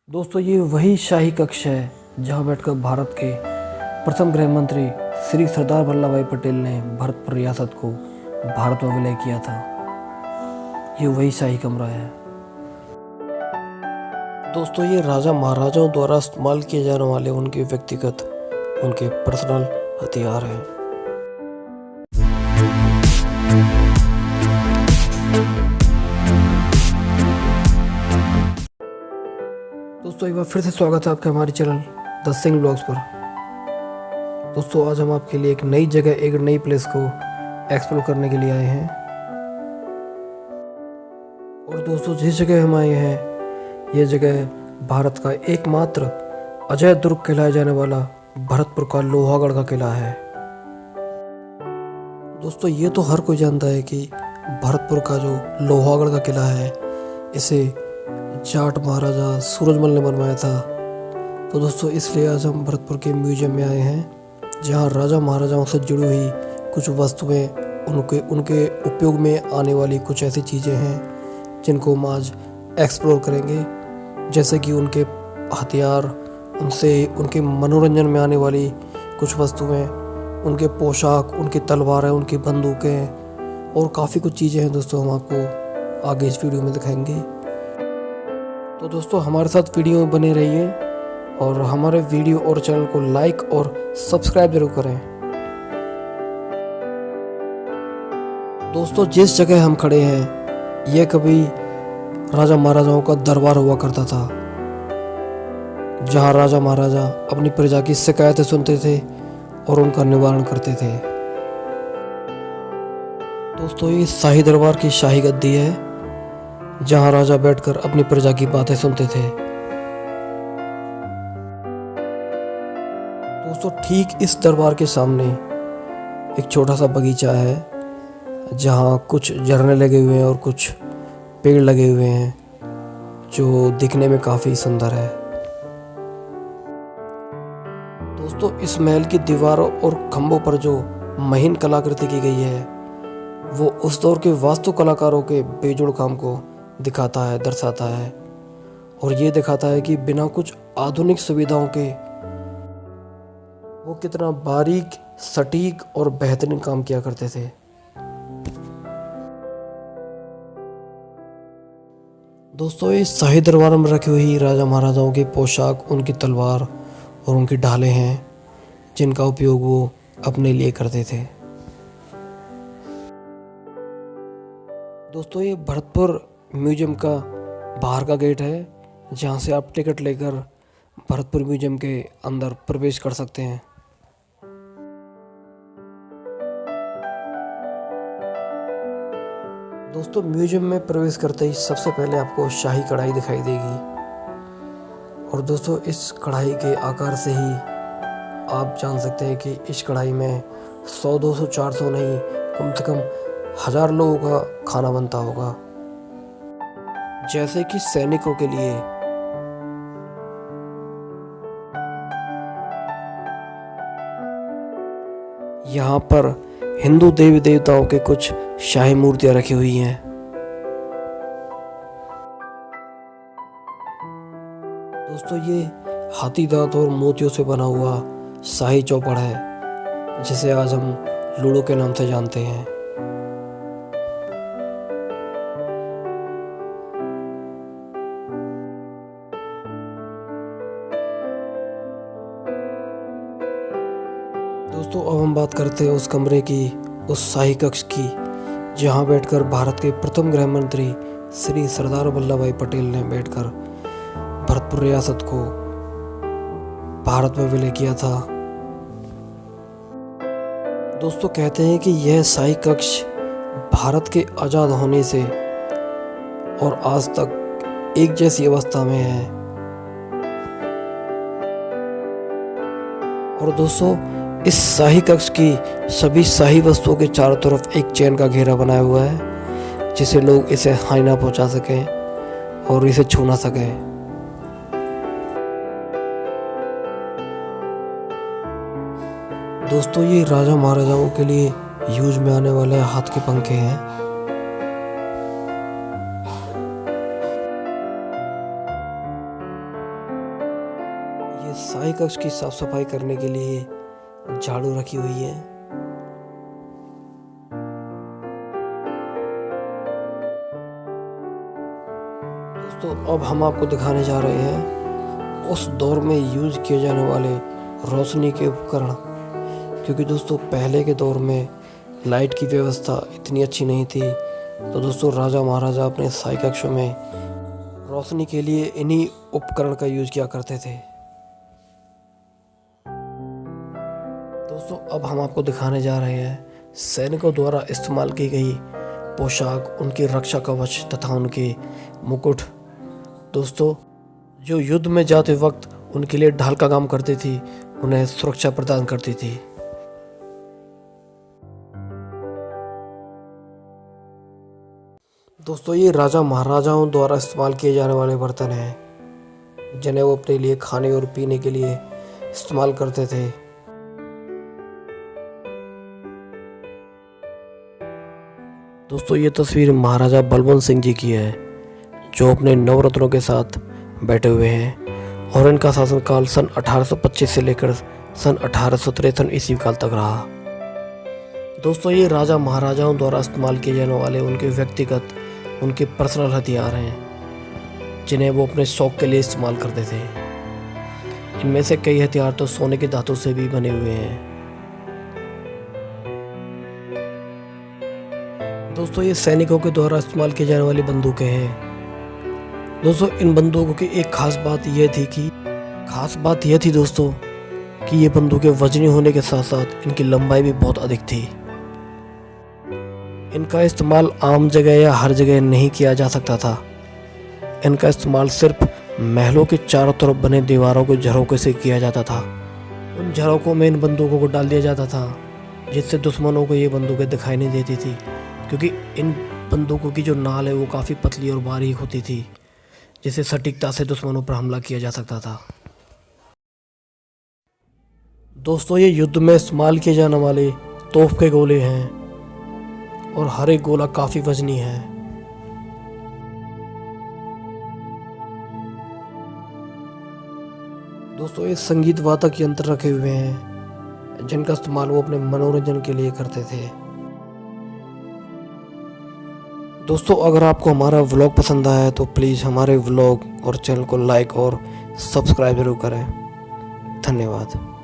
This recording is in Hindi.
दोस्तों ये वही शाही कक्ष है जहां बैठकर भारत के प्रथम गृह मंत्री श्री सरदार वल्लभ भाई पटेल ने भरतपुर रियासत को भारत में विलय किया था। ये वही शाही कमरा है। दोस्तों ये राजा महाराजाओं द्वारा इस्तेमाल किए जाने वाले उनके व्यक्तिगत उनके पर्सनल हथियार हैं। दोस्तों एक बार फिर से स्वागत है आपका हमारे चैनल द सिंह ब्लॉग्स पर। दोस्तों आज हम आपके लिए एक नई जगह, एक नई प्लेस को एक्सप्लोर करने के लिए आए हैं। और दोस्तों जिस जगह हम आए हैं ये जगह भारत का एकमात्र अजय दुर्ग कहलाया जाने वाला भरतपुर का लोहागढ़ का किला है। दोस्तों ये तो हर कोई जानता है कि भरतपुर का जो लोहागढ़ का किला है इसे जाट महाराजा सूरजमल ने बनवाया था। तो दोस्तों इसलिए आज हम भरतपुर के म्यूजियम में आए हैं जहां राजा महाराजाओं से जुड़ी हुई कुछ वस्तुएं, उनके उपयोग में आने वाली कुछ ऐसी चीज़ें हैं जिनको हम आज एक्सप्लोर करेंगे, जैसे कि उनके हथियार, उनके मनोरंजन में आने वाली कुछ वस्तुएं, उनके पोशाक, उनकी तलवारें, उनकी बंदूकें और काफ़ी कुछ चीज़ें हैं। दोस्तों हम आपको आगे इस वीडियो में दिखाएंगे। तो दोस्तों हमारे साथ वीडियो में बने रहिए और हमारे वीडियो और चैनल को लाइक और सब्सक्राइब जरूर करें। दोस्तों जिस जगह हम खड़े हैं यह कभी राजा महाराजाओं का दरबार हुआ करता था, जहां राजा महाराजा अपनी प्रजा की शिकायतें सुनते थे और उनका निवारण करते थे। दोस्तों ये शाही दरबार की शाही गद्दी है जहां राजा बैठकर अपनी प्रजा की बातें सुनते थे। दोस्तों ठीक इस दरबार के सामने एक छोटा सा बगीचा है जहां कुछ झरने लगे हुए हैं और कुछ पेड़ लगे हुए हैं जो दिखने में काफी सुंदर है। दोस्तों इस महल की दीवारों और खंभों पर जो महीन कलाकृति की गई है वो उस दौर के वास्तु कलाकारों के बेजोड़ काम को दिखाता है, दर्शाता है और ये दिखाता है कि बिना कुछ आधुनिक सुविधाओं के वो कितना बारीक, सटीक और बेहतरीन काम किया करते थे। दोस्तों इस शाही दरबार में रखी हुई राजा महाराजाओं की पोशाक, उनकी तलवार और उनकी ढालें हैं जिनका उपयोग वो अपने लिए करते थे। दोस्तों ये भरतपुर म्यूजियम का बाहर का गेट है जहां से आप टिकट लेकर भरतपुर म्यूजियम के अंदर प्रवेश कर सकते हैं। दोस्तों म्यूजियम में प्रवेश करते ही सबसे पहले आपको शाही कढ़ाई दिखाई देगी और दोस्तों इस कढ़ाई के आकार से ही आप जान सकते हैं कि इस कढ़ाई में 100, 200, 400 नहीं, कम से कम 1000 लोगों का खाना बनता होगा। जैसे कि सैनिकों के लिए यहाँ पर हिंदू देवी देवताओं के कुछ शाही मूर्तियां रखी हुई हैं। दोस्तों ये हाथी दांत और मोतियों से बना हुआ शाही चौपड़ है जिसे आज हम लूडो के नाम से जानते हैं। दोस्तों अब हम बात करते हैं उस कमरे की, उस शाही कक्ष की जहां बैठकर भारत के प्रथम गृह मंत्री श्री सरदार वल्लभ भाई पटेल ने बैठकर भरतपुर रियासत को भारत में विलय किया था। दोस्तों कहते हैं कि यह शाही कक्ष भारत के आज़ाद होने से और आज तक एक जैसी अवस्था में है। और दोस्तों इस शाही कक्ष की सभी शाही वस्तुओं के चारों तरफ एक चैन का घेरा बनाया हुआ है जिसे लोग इसे हानि ना पहुंचा सकें और इसे छू ना सकें। दोस्तों ये राजा महाराजाओं के लिए यूज में आने वाले हाथ के पंखे हैं। ये शाही कक्ष की साफ सफाई करने के लिए झाड़ू रखी हुई है। दोस्तों अब हम आपको दिखाने जा रहे हैं उस दौर में यूज किए जाने वाले रोशनी के उपकरण, क्योंकि दोस्तों पहले के दौर में लाइट की व्यवस्था इतनी अच्छी नहीं थी। तो दोस्तों राजा महाराजा अपने शाही कक्षों में रोशनी के लिए इन्हीं उपकरण का यूज किया करते थे। दोस्तों अब हम आपको दिखाने जा रहे हैं सैनिकों द्वारा इस्तेमाल की गई पोशाक, उनकी रक्षा कवच तथा उनके मुकुट। दोस्तों जो युद्ध में जाते वक्त उनके लिए ढाल का काम करती थी, उन्हें सुरक्षा प्रदान करती थी। दोस्तों ये राजा महाराजाओं द्वारा इस्तेमाल किए जाने वाले बर्तन हैं, जिन्हें वो अपने लिए खाने और पीने के लिए इस्तेमाल करते थे। दोस्तों ये तस्वीर महाराजा बलवंत सिंह जी की है, जो अपने नवरत्नों के साथ बैठे हुए हैं और इनका शासनकाल सन 1825 से लेकर सन 1853 ईस्वी काल तक रहा। दोस्तों ये राजा महाराजाओं द्वारा इस्तेमाल किए जाने वाले उनके व्यक्तिगत, उनके पर्सनल हथियार हैं, जिन्हें वो अपने शौक के लिए इस्तेमाल करते थे। इनमें से कई हथियार तो सोने के धातु से भी बने हुए हैं। दोस्तों ये सैनिकों के द्वारा इस्तेमाल की जाने वाली बंदूकें हैं। दोस्तों इन बंदूकों की एक खास बात यह थी दोस्तों कि ये बंदूकें वजनी होने के साथ साथ इनकी लंबाई भी बहुत अधिक थी। इनका इस्तेमाल आम जगह या हर जगह नहीं किया जा सकता था। इनका इस्तेमाल सिर्फ महलों के चारों तरफ बने दीवारों के झरोखे से किया जाता था। उन झरोकों में इन बंदूकों को डाल दिया जाता था, जिससे दुश्मनों को ये बंदूकें दिखाई नहीं देती थी, क्योंकि इन बंदूकों की जो नाल है वो काफ़ी पतली और बारीक होती थी, जिससे सटीकता से दुश्मनों पर हमला किया जा सकता था। दोस्तों ये युद्ध में इस्तेमाल किए जाने वाले तोप के गोले हैं और हर एक गोला काफ़ी वजनी है। दोस्तों ये संगीत वादक यंत्र रखे हुए हैं, जिनका इस्तेमाल वो अपने मनोरंजन के लिए करते थे। दोस्तों अगर आपको हमारा व्लॉग पसंद आया है तो प्लीज़ हमारे व्लॉग और चैनल को लाइक और सब्सक्राइब जरूर करें। धन्यवाद।